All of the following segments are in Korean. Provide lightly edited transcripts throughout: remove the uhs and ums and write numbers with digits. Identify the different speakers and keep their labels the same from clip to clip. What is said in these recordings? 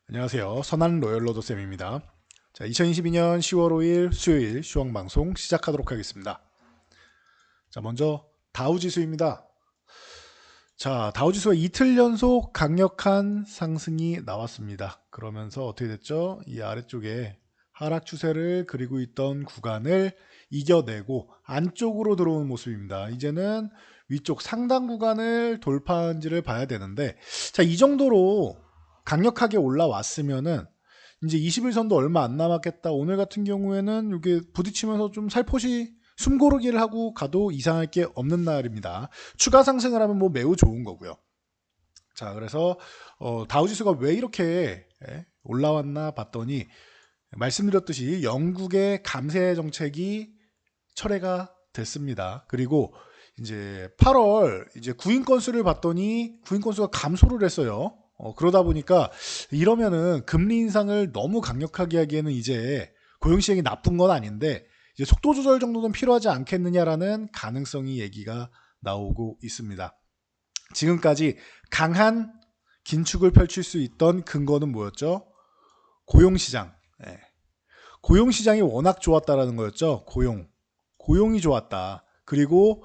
Speaker 1: 안녕하세요. 선한 로열로드쌤입니다. 자, 2022년 10월 5일 수요일 시황방송 시작하도록 하겠습니다. 자, 먼저 다우지수입니다. 자, 다우지수가 이틀 연속 강력한 상승이 나왔습니다. 그러면서 어떻게 됐죠? 이 아래쪽에 하락 추세를 그리고 있던 구간을 이겨내고 안쪽으로 들어오는 모습입니다. 이제는 위쪽 상단 구간을 돌파한지를 봐야 되는데, 자, 이 정도로 강력하게 올라왔으면은 이제 20일선도 얼마 안 남았겠다. 오늘 같은 경우에는 이게 부딪히면서 좀 살포시 숨고르기를 하고 가도 이상할 게 없는 날입니다. 추가 상승을 하면 뭐 매우 좋은 거고요. 자, 그래서 다우지수가 왜 이렇게 올라왔나 봤더니 말씀드렸듯이 영국의 감세 정책이 철회가 됐습니다. 그리고 이제 8월 이제 구인 건수를 봤더니 구인 건수가 감소를 했어요. 그러다 보니까 이러면은 금리 인상을 너무 강력하게 하기에는 이제 고용 시행이 나쁜 건 아닌데 이제 속도 조절 정도는 필요하지 않겠느냐라는 가능성이 얘기가 나오고 있습니다. 지금까지 강한 긴축을 펼칠 수 있던 근거는 뭐였죠? 고용 시장. 예. 고용 시장이 워낙 좋았다라는 거였죠. 고용이 좋았다. 그리고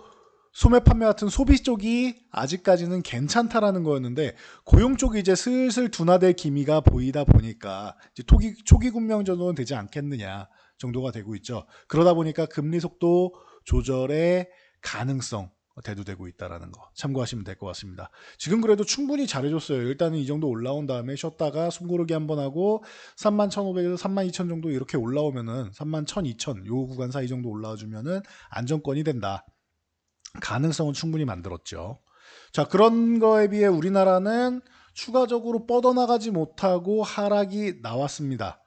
Speaker 1: 소매 판매 같은 소비 쪽이 아직까지는 괜찮다라는 거였는데 고용 쪽이 이제 슬슬 둔화될 기미가 보이다 보니까 이제 초기 군명 정도는 되지 않겠느냐 정도가 되고 있죠. 그러다 보니까 금리 속도 조절의 가능성 대두되고 있다라는 거 참고하시면 될 것 같습니다. 지금 그래도 충분히 잘해줬어요. 일단은 이 정도 올라온 다음에 쉬었다가 숨고르기 한번 하고 31,500에서 32,000 정도 이렇게 올라오면은 31,000, 2,000 요 구간 사이 정도 올라와주면은 안정권이 된다. 가능성은 충분히 만들었죠. 자, 그런 거에 비해 우리나라는 추가적으로 뻗어나가지 못하고 하락이 나왔습니다.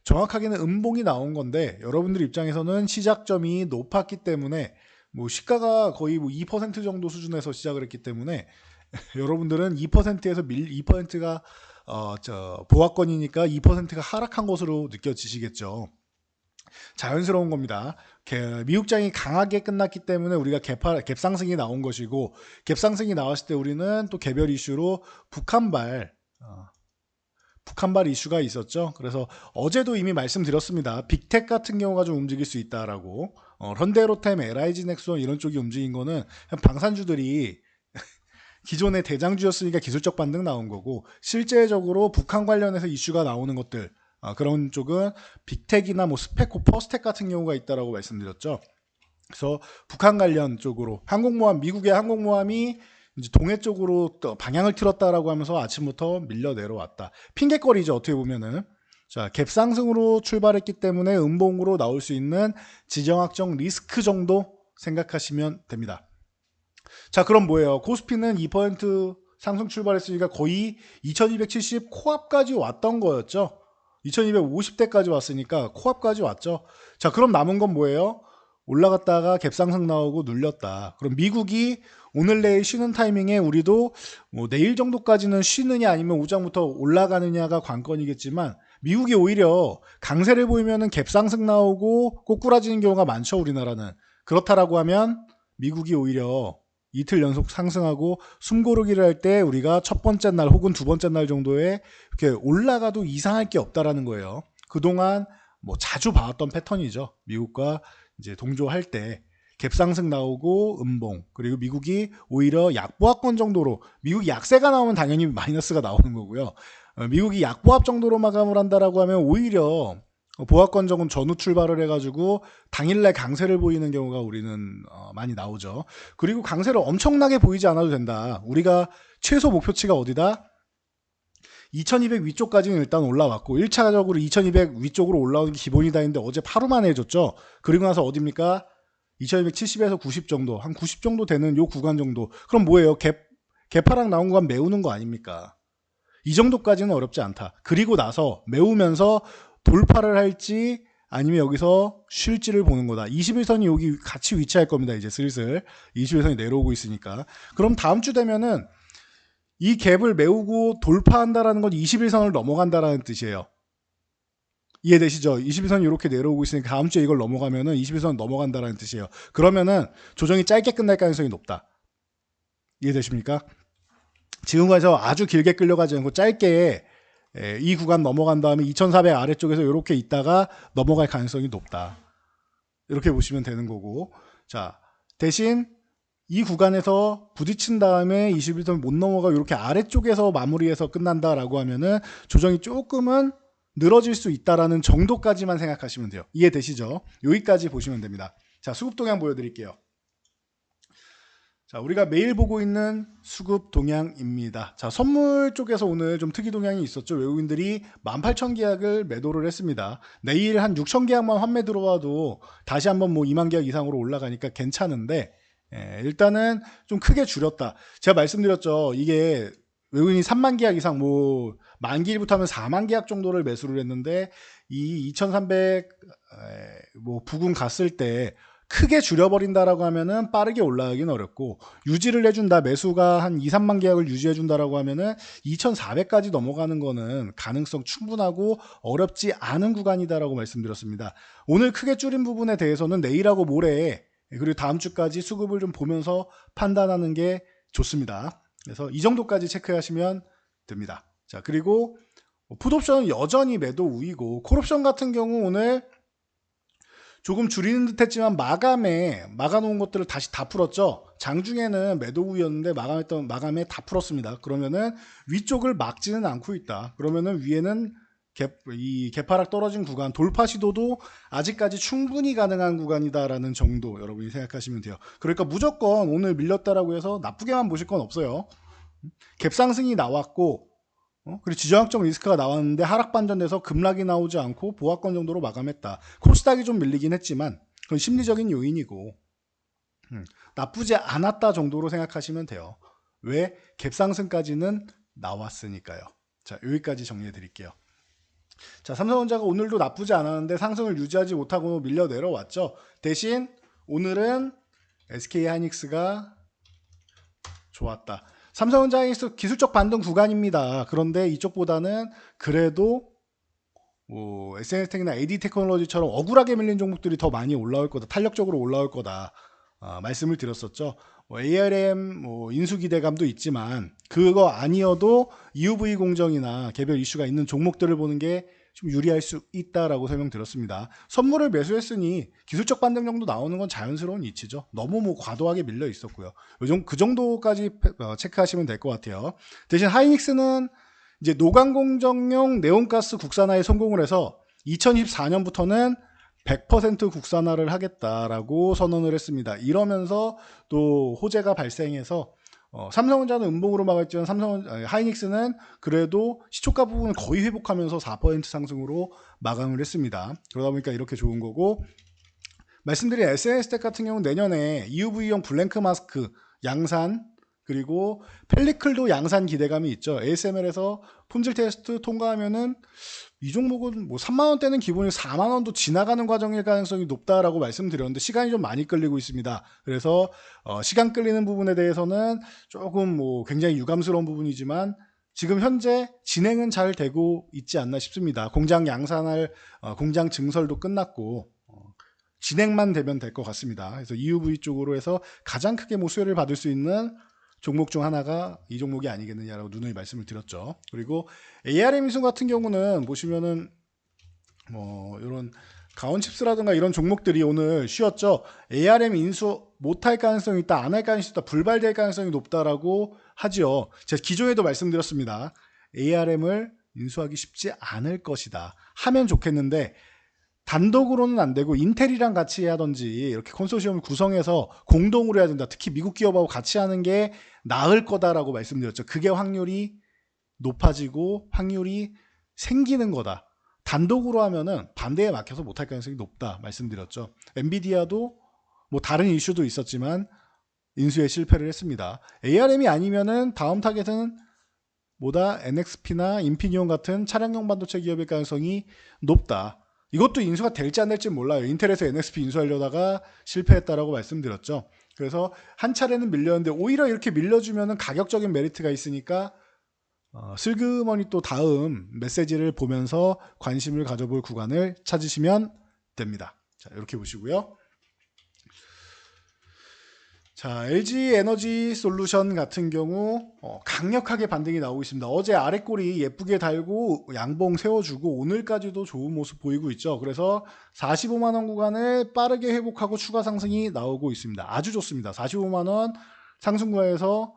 Speaker 1: 정확하게는 음봉이 나온 건데 여러분들 입장에서는 시작점이 높았기 때문에 뭐 시가가 거의 뭐 2% 정도 수준에서 시작을 했기 때문에 여러분들은 2%에서 2%가 보합권이니까 2%가 하락한 것으로 느껴지시겠죠. 자연스러운 겁니다. 미국장이 강하게 끝났기 때문에 우리가 갭상승이 나온 것이고 갭상승이 나왔을 때 우리는 또 개별 이슈로 북한발 이슈가 있었죠. 그래서 어제도 이미 말씀드렸습니다. 빅텍 같은 경우가 좀 움직일 수 있다라고. 현대로템, LIG 넥슨 이런 쪽이 움직인 거는 방산주들이 기존의 대장주였으니까 기술적 반등 나온 거고 실제적으로 북한 관련해서 이슈가 나오는 것들 그런 쪽은 빅텍이나 뭐 스펙코, 퍼스텍 같은 경우가 있다라고 말씀드렸죠. 그래서 북한 관련 쪽으로 미국의 항공모함이 이제 동해 쪽으로 또 방향을 틀었다라고 하면서 아침부터 밀려 내려왔다. 핑계거리죠, 어떻게 보면은. 자, 갭상승으로 출발했기 때문에 음봉으로 나올 수 있는 지정학적 리스크 정도 생각하시면 됩니다. 자, 그럼 뭐예요? 코스피는 2% 상승 출발했으니까 거의 2270 코앞까지 왔던 거였죠. 2250대까지 왔으니까 코앞까지 왔죠. 자, 그럼 남은 건 뭐예요? 올라갔다가 갭상승 나오고 눌렸다. 그럼 미국이 오늘 내일 쉬는 타이밍에 우리도 뭐 내일 정도까지는 쉬느냐 아니면 오장부터 올라가느냐가 관건이겠지만 미국이 오히려 강세를 보이면은 갭상승 나오고 꼬꾸라지는 경우가 많죠. 우리나라는. 그렇다라고 하면 미국이 오히려 이틀 연속 상승하고 숨고르기를 할 때 우리가 첫 번째 날 혹은 두 번째 날 정도에 이렇게 올라가도 이상할 게 없다라는 거예요. 그동안 뭐 자주 봐왔던 패턴이죠. 미국과 이제 동조할 때 갭상승 나오고 음봉, 그리고 미국이 오히려 약보합권 정도로, 미국이 약세가 나오면 당연히 마이너스가 나오는 거고요. 미국이 약보합 정도로 마감을 한다라고 하면 오히려 보합권 적은 전후 출발을 해가지고 당일날 강세를 보이는 경우가 우리는 많이 나오죠. 그리고 강세를 엄청나게 보이지 않아도 된다. 우리가 최소 목표치가 어디다? 2200 위쪽까지는 일단 올라왔고 1차적으로 2200 위쪽으로 올라오는 게 기본이다 했는데 어제 하루 만에 해줬죠. 그리고 나서 어딥니까? 2270에서 90 정도, 한 90 정도 되는 요 구간 정도. 그럼 뭐예요? 개파락 나온 구간 메우는 거 아닙니까? 이 정도까지는 어렵지 않다. 그리고 나서 메우면서 돌파를 할지 아니면 여기서 쉴지를 보는 거다. 21선이 여기 같이 위치할 겁니다. 이제 슬슬 21선이 내려오고 있으니까. 그럼 다음 주 되면은 이 갭을 메우고 돌파한다라는 건 21선을 넘어간다라는 뜻이에요. 이해되시죠? 21선이 이렇게 내려오고 있으니까 다음 주에 이걸 넘어가면은 21선 넘어간다라는 뜻이에요. 그러면은 조정이 짧게 끝날 가능성이 높다. 이해되십니까? 지금까지 아주 길게 끌려가지 않고 짧게 이 구간 넘어간 다음에 2400 아래쪽에서 이렇게 있다가 넘어갈 가능성이 높다. 이렇게 보시면 되는 거고, 자, 대신 이 구간에서 부딪힌 다음에 21선 못 넘어가 이렇게 아래쪽에서 마무리해서 끝난다라고 하면은 조정이 조금은 늘어질 수 있다라는 정도까지만 생각하시면 돼요. 이해되시죠? 여기까지 보시면 됩니다. 자, 수급 동향 보여드릴게요. 자, 우리가 매일 보고 있는 수급 동향입니다. 자, 선물 쪽에서 오늘 좀 특이 동향이 있었죠. 외국인들이 18,000계약을 매도를 했습니다. 내일 한 6,000계약만 환매 들어와도 다시 한번 뭐 2만 계약 이상으로 올라가니까 괜찮은데, 일단은 좀 크게 줄였다. 제가 말씀드렸죠. 이게 외국인이 3만 계약 이상 뭐 만기일부터 하면 4만 계약 정도를 매수를 했는데 이 2,300 뭐 부근 갔을 때 크게 줄여버린다라고 하면은 빠르게 올라가기는 어렵고, 유지를 해준다, 매수가 한 2, 3만 계약을 유지해준다라고 하면은 2,400까지 넘어가는 거는 가능성 충분하고 어렵지 않은 구간이다라고 말씀드렸습니다. 오늘 크게 줄인 부분에 대해서는 내일하고 모레 그리고 다음 주까지 수급을 좀 보면서 판단하는 게 좋습니다. 그래서 이 정도까지 체크하시면 됩니다. 자, 그리고 풋옵션은 여전히 매도 우위고, 콜옵션 같은 경우 오늘 조금 줄이는 듯 했지만 마감에 막아놓은 것들을 다시 다 풀었죠. 장중에는 매도 우위였는데 마감에 다 풀었습니다. 그러면은 위쪽을 막지는 않고 있다. 그러면은 위에는 이 개파락 떨어진 구간 돌파 시도도 아직까지 충분히 가능한 구간이다라는 정도 여러분이 생각하시면 돼요. 그러니까 무조건 오늘 밀렸다라고 해서 나쁘게만 보실 건 없어요. 갭상승이 나왔고, 그리고 지정학적 리스크가 나왔는데 하락 반전돼서 급락이 나오지 않고 보합권 정도로 마감했다. 코스닥이 좀 밀리긴 했지만 그건 심리적인 요인이고, 나쁘지 않았다 정도로 생각하시면 돼요. 왜? 갭상승까지는 나왔으니까요. 자, 여기까지 정리해 드릴게요. 자, 삼성전자가 오늘도 나쁘지 않았는데 상승을 유지하지 못하고 밀려 내려왔죠. 대신 오늘은 SK하이닉스가 좋았다. 삼성전자 하이닉스 기술적 반등 구간입니다. 그런데 이쪽보다는 그래도 뭐 SNS텍이나 AD테크놀로지처럼 억울하게 밀린 종목들이 더 많이 올라올 거다. 탄력적으로 올라올 거다. 말씀을 드렸었죠. 뭐 ARM 뭐 인수 기대감도 있지만 그거 아니어도 EUV 공정이나 개별 이슈가 있는 종목들을 보는 게 좀 유리할 수 있다라고 설명드렸습니다. 선물을 매수했으니 기술적 반등 정도 나오는 건 자연스러운 이치죠. 너무 뭐 과도하게 밀려 있었고요. 그 정도까지 체크하시면 될 것 같아요. 대신 하이닉스는 이제 노광공정용 네온가스 국산화에 성공을 해서 2024년부터는 100% 국산화를 하겠다라고 선언을 했습니다. 이러면서 또 호재가 발생해서 삼성전자는 음봉으로 막았지만 하이닉스는 그래도 시초가 부분을 거의 회복하면서 4% 상승으로 마감을 했습니다. 그러다 보니까 이렇게 좋은 거고, 말씀드린 SNS텍 같은 경우는 내년에 EUV용 블랭크 마스크 양산, 그리고 펠리클도 양산 기대감이 있죠. ASML에서 품질 테스트 통과하면은 이 종목은 뭐 3만원대는 기본이 4만원도 지나가는 과정일 가능성이 높다라고 말씀드렸는데 시간이 좀 많이 끌리고 있습니다. 그래서 시간 끌리는 부분에 대해서는 조금 뭐 굉장히 유감스러운 부분이지만 지금 현재 진행은 잘 되고 있지 않나 싶습니다. 공장 양산할 공장 증설도 끝났고 진행만 되면 될 것 같습니다. 그래서 EUV 쪽으로 해서 가장 크게 뭐 수혜를 받을 수 있는 종목 중 하나가 이 종목이 아니겠느냐라고 누누이 말씀을 드렸죠. 그리고 ARM 인수 같은 경우는 보시면은 뭐 이런 가온칩스라든가 이런 종목들이 오늘 쉬었죠. ARM 인수 못할 가능성이 있다, 안 할 가능성이 있다, 불발될 가능성이 높다라고 하죠. 제가 기존에도 말씀드렸습니다. ARM을 인수하기 쉽지 않을 것이다. 하면 좋겠는데 단독으로는 안 되고 인텔이랑 같이 하든지 이렇게 컨소시엄을 구성해서 공동으로 해야 된다. 특히 미국 기업하고 같이 하는 게 나을 거다라고 말씀드렸죠. 그게 확률이 높아지고 확률이 생기는 거다. 단독으로 하면은 반대에 막혀서 못할 가능성이 높다 말씀드렸죠. 엔비디아도 뭐 다른 이슈도 있었지만 인수에 실패를 했습니다. ARM이 아니면은 다음 타겟은 뭐다? NXP나 인피니온 같은 차량용 반도체 기업일 가능성이 높다. 이것도 인수가 될지 안 될지 몰라요. 인텔에서 NXP 인수하려다가 실패했다라고 말씀드렸죠. 그래서 한 차례는 밀렸는데 오히려 이렇게 밀려주면은 가격적인 메리트가 있으니까 슬그머니 또 다음 메시지를 보면서 관심을 가져볼 구간을 찾으시면 됩니다. 자, 이렇게 보시고요. 자, LG 에너지 솔루션 같은 경우 강력하게 반등이 나오고 있습니다. 어제 아랫꼬리 예쁘게 달고 양봉 세워주고 오늘까지도 좋은 모습 보이고 있죠. 그래서 45만원 구간을 빠르게 회복하고 추가 상승이 나오고 있습니다. 아주 좋습니다. 45만원 상승구에서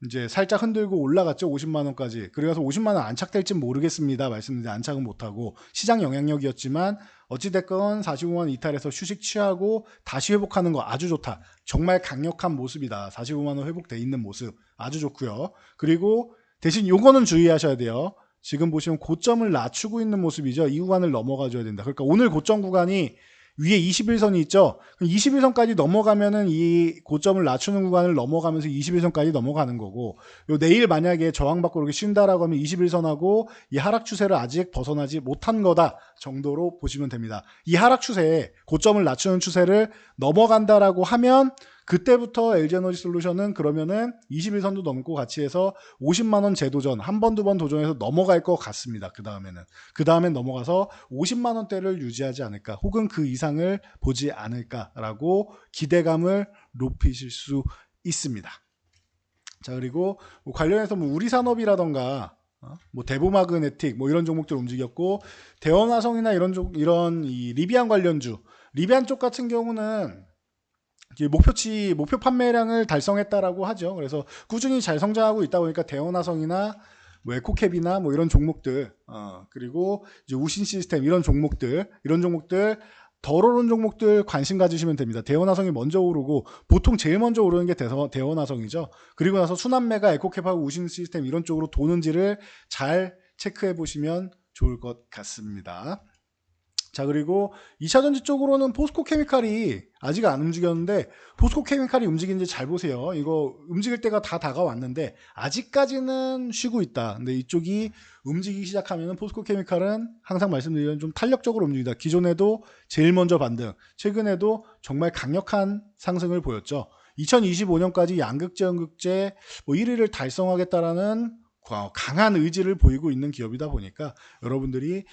Speaker 1: 이제 살짝 흔들고 올라갔죠. 50만원까지. 그래서 50만원 안착될지 모르겠습니다. 말씀드린 안착은 못하고 시장 영향력이었지만 어찌됐건 45만원 이탈해서 휴식 취하고 다시 회복하는 거 아주 좋다. 정말 강력한 모습이다. 45만원 회복돼 있는 모습 아주 좋고요. 그리고 대신 요거는 주의하셔야 돼요. 지금 보시면 고점을 낮추고 있는 모습이죠. 이 구간을 넘어가 줘야 된다. 그러니까 오늘 고점 구간이 위에 21선이 있죠. 21선까지 넘어가면은 이 고점을 낮추는 구간을 넘어가면서 21선까지 넘어가는 거고, 요 내일 만약에 저항받고 이렇게 쉰다라고 하면 21선하고 이 하락 추세를 아직 벗어나지 못한 거다 정도로 보시면 됩니다. 이 하락 추세, 고점을 낮추는 추세를 넘어간다라고 하면 그때부터 LG에너지 솔루션은 그러면은 21선도 넘고 같이 해서 50만원 재도전 한 번, 두 번 도전해서 넘어갈 것 같습니다. 그 다음엔 넘어가서 50만원대를 유지하지 않을까 혹은 그 이상을 보지 않을까라고 기대감을 높이실 수 있습니다. 자, 그리고 뭐 관련해서 뭐 우리산업이라던가 뭐 대보마그네틱 뭐 이런 종목들 움직였고, 대원화성이나 이런 이 리비안 관련주, 리비안 쪽 같은 경우는 목표 판매량을 달성했다라고 하죠. 그래서 꾸준히 잘 성장하고 있다 보니까 대원화성이나 뭐 에코캡이나 뭐 이런 종목들, 그리고 이제 우신 시스템 이런 종목들 덜 오른 종목들 관심 가지시면 됩니다. 대원화성이 먼저 오르고 보통 제일 먼저 오르는 게 대원화성이죠. 그리고 나서 순환매가 에코캡하고 우신 시스템 이런 쪽으로 도는지를 잘 체크해 보시면 좋을 것 같습니다. 자, 그리고 2차전지 쪽으로는 포스코케미칼이 아직 안 움직였는데, 포스코케미칼이 움직이는지 잘 보세요. 이거 움직일 때가 다 다가왔는데 아직까지는 쉬고 있다. 근데 이쪽이 움직이기 시작하면 포스코케미칼은 항상 말씀드리는 좀 탄력적으로 움직이다. 기존에도 제일 먼저 반등, 최근에도 정말 강력한 상승을 보였죠. 2025년까지 양극재, 음극재 뭐 1위를 달성하겠다라는 강한 의지를 보이고 있는 기업이다 보니까 여러분들이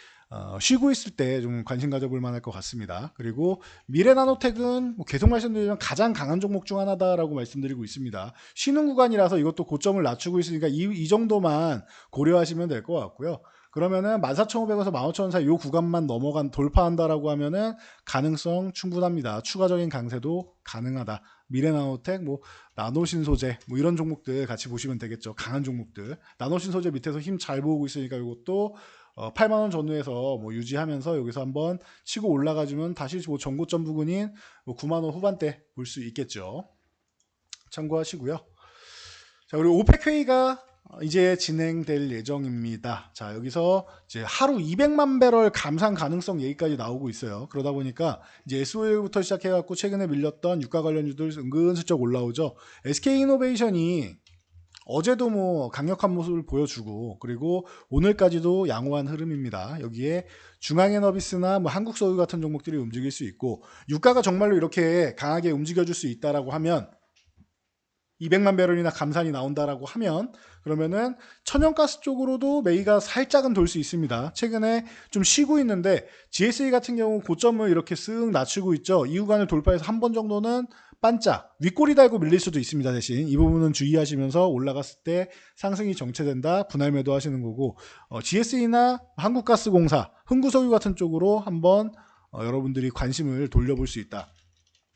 Speaker 1: 쉬고 있을 때 좀 관심 가져볼 만할 것 같습니다. 그리고 미래나노텍은 뭐 계속 말씀드리면 가장 강한 종목 중 하나다라고 말씀드리고 있습니다. 쉬는 구간이라서 이것도 고점을 낮추고 있으니까 이 정도만 고려하시면 될 것 같고요. 그러면은 14,500에서 15,000원 사이 이 구간만 돌파한다라고 하면은 가능성 충분합니다. 추가적인 강세도 가능하다. 미래나노텍, 뭐 나노신소재, 뭐 이런 종목들 같이 보시면 되겠죠. 강한 종목들. 나노신소재 밑에서 힘 잘 보고 있으니까 이것도 8만원 전후에서 뭐 유지하면서 여기서 한번 치고 올라가주면 다시 뭐 전고점 부근인 뭐 9만원 후반대 볼 수 있겠죠. 참고하시고요. 자, 그리고 오펙 회의가 이제 진행될 예정입니다. 자, 여기서 이제 하루 200만 배럴 감산 가능성 얘기까지 나오고 있어요. 그러다 보니까 이제 SOL부터 시작해갖고 최근에 밀렸던 유가 관련주들 은근슬쩍 올라오죠. SK이노베이션이 어제도 뭐 강력한 모습을 보여주고, 그리고 오늘까지도 양호한 흐름입니다. 여기에 중앙에너비스나 뭐 한국석유 같은 종목들이 움직일 수 있고, 유가가 정말로 이렇게 강하게 움직여줄 수 있다라고 하면 200만 배럴이나 감산이 나온다라고 하면 그러면은 천연가스 쪽으로도 매기가 살짝은 돌 수 있습니다. 최근에 좀 쉬고 있는데 GSA 같은 경우 고점을 이렇게 쓱 낮추고 있죠. 이 구간을 돌파해서 한 번 정도는 반짝 윗꼬리 달고 밀릴 수도 있습니다. 대신 이 부분은 주의하시면서 올라갔을 때 상승이 정체된다 분할 매도 하시는 거고, GSA나 한국가스공사, 흥구석유 같은 쪽으로 한번 여러분들이 관심을 돌려볼 수 있다.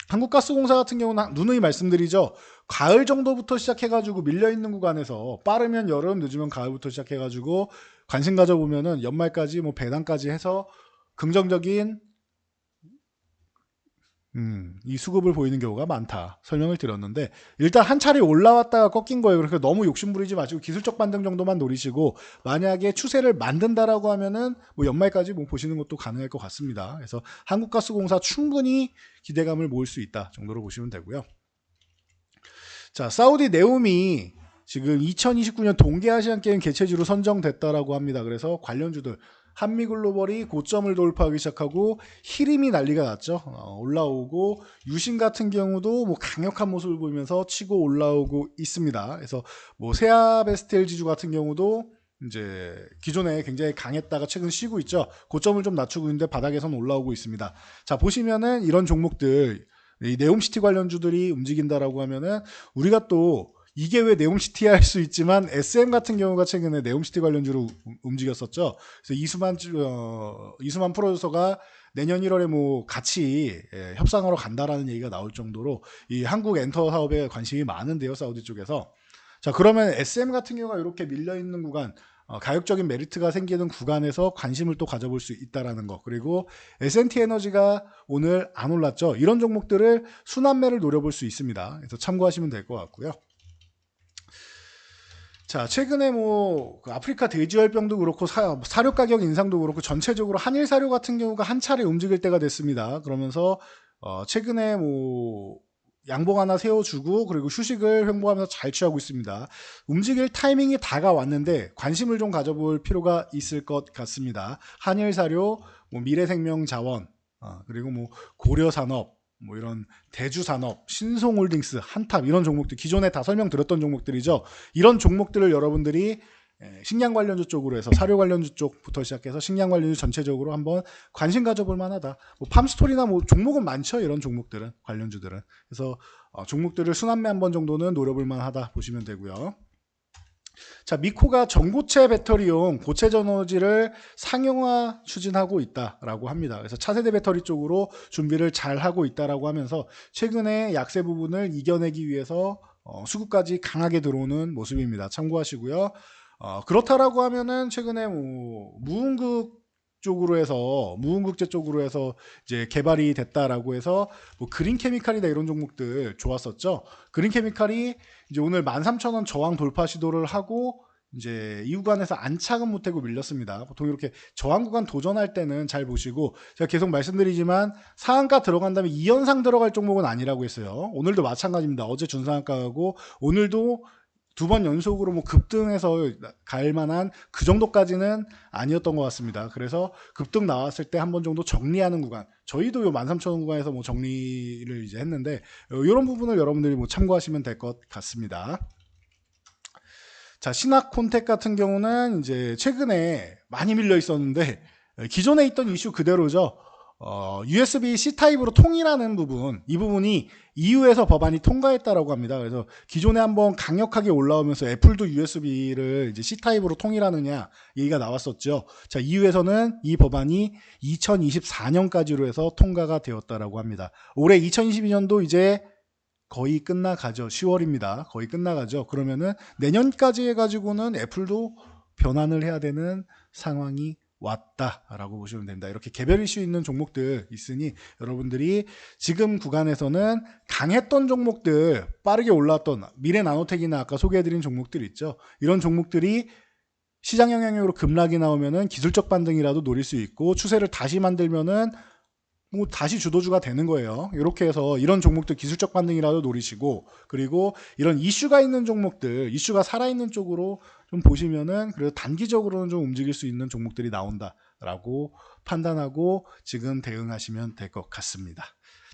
Speaker 1: 한국가스공사 같은 경우는 누누이 말씀드리죠. 가을 정도부터 시작해가지고 밀려있는 구간에서 빠르면 여름, 늦으면 가을부터 시작해가지고 관심 가져보면은 연말까지 뭐 배당까지 해서 긍정적인 이 수급을 보이는 경우가 많다 설명을 드렸는데, 일단 한 차례 올라왔다가 꺾인 거예요. 그러니까 너무 욕심부리지 마시고 기술적 반등 정도만 노리시고, 만약에 추세를 만든다라고 하면은 뭐 연말까지 뭐 보시는 것도 가능할 것 같습니다. 그래서 한국가스공사 충분히 기대감을 모을 수 있다 정도로 보시면 되고요. 자, 사우디 네움이 지금 2029년 동계아시안게임 개최지로 선정됐다라고 합니다. 그래서 관련주들 한미글로벌이 고점을 돌파하기 시작하고 히림이 난리가 났죠. 올라오고 유신 같은 경우도 뭐 강력한 모습을 보이면서 치고 올라오고 있습니다. 그래서 뭐 세아베스텔 지주 같은 경우도 이제 기존에 굉장히 강했다가 최근 쉬고 있죠. 고점을 좀 낮추고 있는데 바닥에선 올라오고 있습니다. 자, 보시면은 이런 종목들 이 네옴시티 관련주들이 움직인다라고 하면은 우리가 또 이게 왜 네옴시티 할 수 있지만 SM 같은 경우가 최근에 네옴시티 관련주로 움직였었죠. 그래서 이수만 프로듀서가 내년 1월에 뭐 같이 협상하러 간다라는 얘기가 나올 정도로 이 한국 엔터 사업에 관심이 많은데요, 사우디 쪽에서. 자, 그러면 SM 같은 경우가 이렇게 밀려 있는 구간, 가격적인 메리트가 생기는 구간에서 관심을 또 가져볼 수 있다라는 거. 그리고 S&T 에너지가 오늘 안 올랐죠. 이런 종목들을 순환매를 노려볼 수 있습니다. 그래서 참고하시면 될 것 같고요. 자, 최근에 뭐 아프리카 돼지열병도 그렇고 사료 가격 인상도 그렇고 전체적으로 한일 사료 같은 경우가 한 차례 움직일 때가 됐습니다. 그러면서 최근에 뭐 양봉 하나 세워주고 그리고 휴식을 횡보하면서 잘 취하고 있습니다. 움직일 타이밍이 다가왔는데 관심을 좀 가져볼 필요가 있을 것 같습니다. 한일 사료, 뭐 미래생명자원, 그리고 뭐 고려산업, 뭐 이런 대주산업, 신송홀딩스, 한탑 이런 종목들 기존에 다 설명드렸던 종목들이죠. 이런 종목들을 여러분들이 식량 관련주 쪽으로 해서 사료 관련주 쪽부터 시작해서 식량 관련주 전체적으로 한번 관심 가져볼 만하다. 뭐 팜스토리나 뭐 종목은 많죠. 이런 종목들은 관련주들은. 그래서 종목들을 순환매 한번 정도는 노려볼 만하다 보시면 되고요. 자, 미코가 전고체 배터리용 고체 전원지를 상용화 추진하고 있다라고 합니다. 그래서 차세대 배터리 쪽으로 준비를 잘 하고 있다라고 하면서 최근에 약세 부분을 이겨내기 위해서 수급까지 강하게 들어오는 모습입니다. 참고하시고요. 그렇다라고 하면은 최근에 뭐 무흥국제 쪽으로 해서 이제 개발이 됐다라고 해서 뭐 그린케미칼이나 이런 종목들 좋았었죠. 그린케미칼이 이제 오늘 13,000원 저항 돌파 시도를 하고 이제 이 구간에서 안착은 못하고 밀렸습니다. 보통 이렇게 저항 구간 도전할 때는 잘 보시고, 제가 계속 말씀드리지만 상한가 들어간 다음에 2연상 들어갈 종목은 아니라고 했어요. 오늘도 마찬가지입니다. 어제 준상한가하고 오늘도 두 번 연속으로 뭐 급등해서 갈 만한 그 정도까지는 아니었던 것 같습니다. 그래서 급등 나왔을 때 한 번 정도 정리하는 구간, 저희도 요 13,000원 구간에서 뭐 정리를 이제 했는데 이런 부분을 여러분들이 뭐 참고하시면 될 것 같습니다. 자, 신학콘텍 같은 경우는 이제 최근에 많이 밀려 있었는데 기존에 있던 이슈 그대로죠. USB-C 타입으로 통일하는 부분, 이 부분이 EU에서 법안이 통과했다라고 합니다. 그래서 기존에 한번 강력하게 올라오면서 애플도 USB를 이제 C 타입으로 통일하느냐 얘기가 나왔었죠. 자, EU에서는 이 법안이 2024년까지로 해서 통과가 되었다라고 합니다. 올해 2022년도 이제 거의 끝나가죠. 10월입니다. 거의 끝나가죠. 그러면은 내년까지 해가지고는 애플도 변환을 해야 되는 상황이 왔다라고 보시면 됩니다. 이렇게 개별 이슈 있는 종목들 있으니 여러분들이 지금 구간에서는 강했던 종목들, 빠르게 올라왔던 미래나노텍이나 아까 소개해드린 종목들 있죠. 이런 종목들이 시장 영향력으로 급락이 나오면은 기술적 반등이라도 노릴 수 있고 추세를 다시 만들면은 뭐 다시 주도주가 되는 거예요. 이렇게 해서 이런 종목들 기술적 반등이라도 노리시고, 그리고 이런 이슈가 있는 종목들, 이슈가 살아있는 쪽으로 좀 보시면은 그래도 단기적으로는 좀 움직일 수 있는 종목들이 나온다라고 판단하고 지금 대응하시면 될 것 같습니다.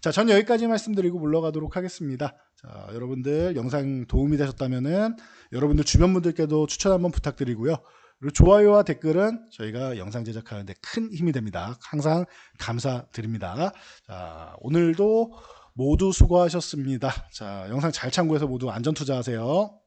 Speaker 1: 자, 전 여기까지 말씀드리고 물러가도록 하겠습니다. 자, 여러분들 영상 도움이 되셨다면은 여러분들 주변 분들께도 추천 한번 부탁드리고요. 그리고 좋아요와 댓글은 저희가 영상 제작하는데 큰 힘이 됩니다. 항상 감사드립니다. 자, 오늘도 모두 수고하셨습니다. 자, 영상 잘 참고해서 모두 안전 투자하세요.